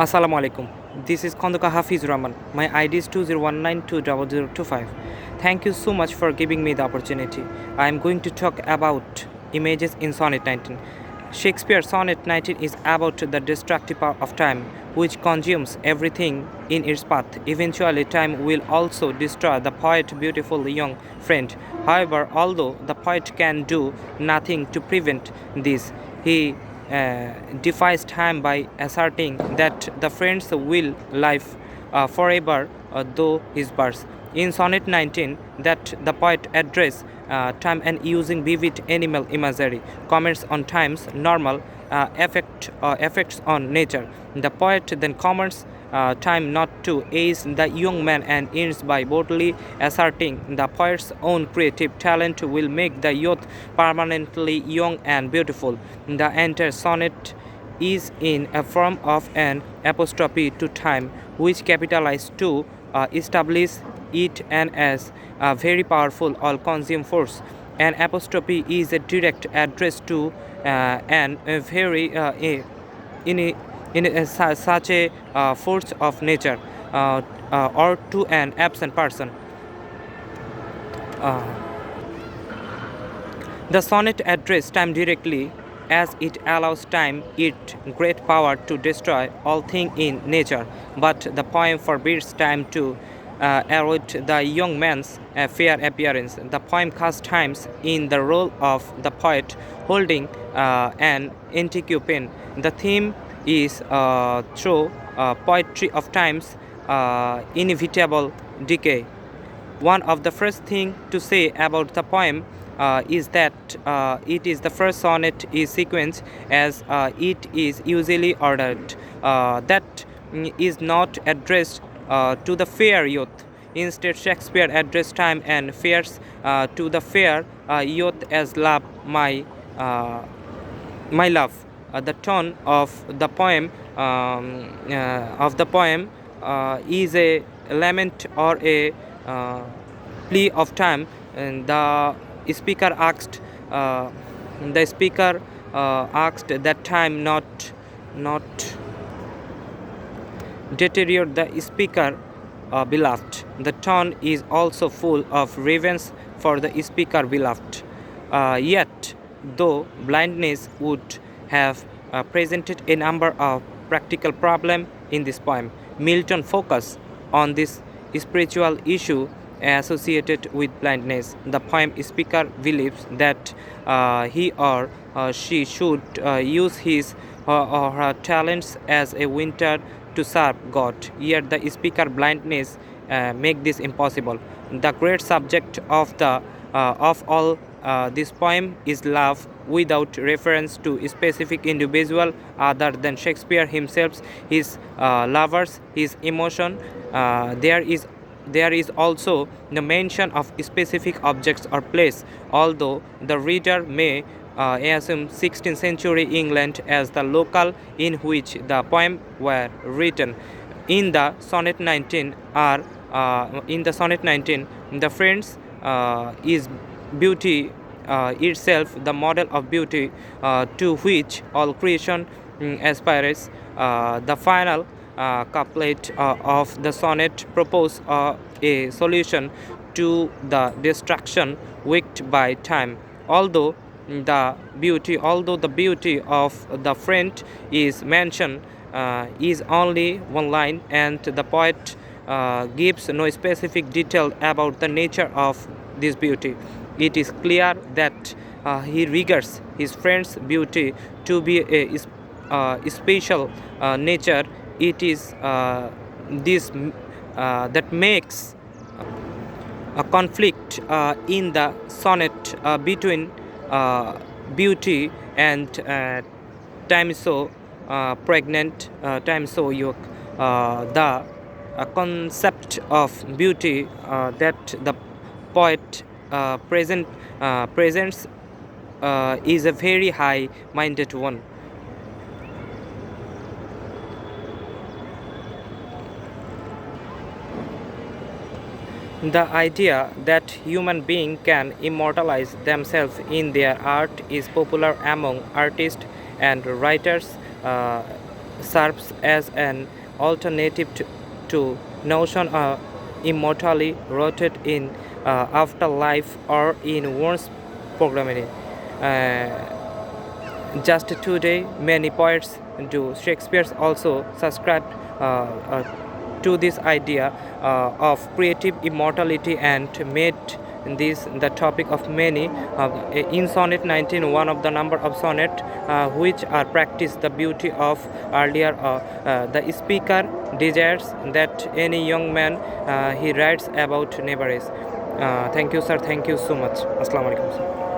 Assalamu alaikum. This is Kondoka Hafiz Rahman. My ID is 2019200025. Thank you so much for giving me the opportunity. I am going to talk about images in Sonnet 19. Shakespeare's Sonnet 19 is about the destructive power of time, which consumes everything in its path. Eventually, time will also destroy the poet's beautiful young friend. However, although the poet can do nothing to prevent this, he defies time by asserting that the friends will live forever though his birth. In Sonnet 19, that the poet addresses time and using vivid animal imagery, comments on time's normal effects on nature. The poet then comments time not to age the young man and ends by boldly asserting the poet's own creative talent will make the youth permanently young and beautiful. The entire sonnet is in a form of an apostrophe to time, which capitalized to establish it and as a very powerful all-consuming force. An apostrophe is a direct address to an a very in a, such a force of nature or to an absent person. Uh, the sonnet addresses time directly as it allows time its great power to destroy all things in nature, but the poem forbids time to erode the young man's fair appearance. The poem casts time in the role of the poet holding an antique pen. The theme is through poetry of time's inevitable decay. One of the first things to say about the poem is that it is the first sonnet is sequenced as it is usually ordered. That is not addressed to the fair youth. Instead, Shakespeare addressed time and fears to the fair youth as love, my love. The tone of the poem is a lament or a plea of time. And speaker asked the speaker asked that time not deteriorate the speaker beloved. The tone is also full of revenge for the speaker beloved. Yet, though blindness would have presented a number of practical problems in this poem, Milton focused on this spiritual issue associated with blindness. The poem speaker believes that he or she should use his or her talents as a winter to serve God. Yet the speaker blindness make this impossible. The great subject of all this poem is love without reference to a specific individual other than Shakespeare himself, his lovers, his emotion. There is also the mention of specific objects or place, although the reader may assume 16th century England as the local in which the poem were written. In the sonnet 19 the friends is beauty itself, the model of beauty to which all creation aspires. The final couplet of the sonnet propose a solution to the destruction worked by time. Although the beauty of the friend is mentioned is only one line, and the poet gives no specific detail about the nature of this beauty, it is clear that he regards his friend's beauty to be a special nature. It is this that makes a conflict in the sonnet between beauty and time so pregnant, time so yoke. The concept of beauty that the poet presents is a very high-minded one. The idea that human beings can immortalize themselves in their art is popular among artists and writers. serves as an alternative to notion of immortality rooted in afterlife or in one's programming. Just today, many poets do. Shakespeare also subscribed to this idea of creative immortality and made this the topic of many. In Sonnet 19, one of the number of sonnet which are practiced, the beauty of earlier, the speaker desires that any young man he writes about never is. Thank you, sir. Thank you so much. Assalamu alaikum, sir.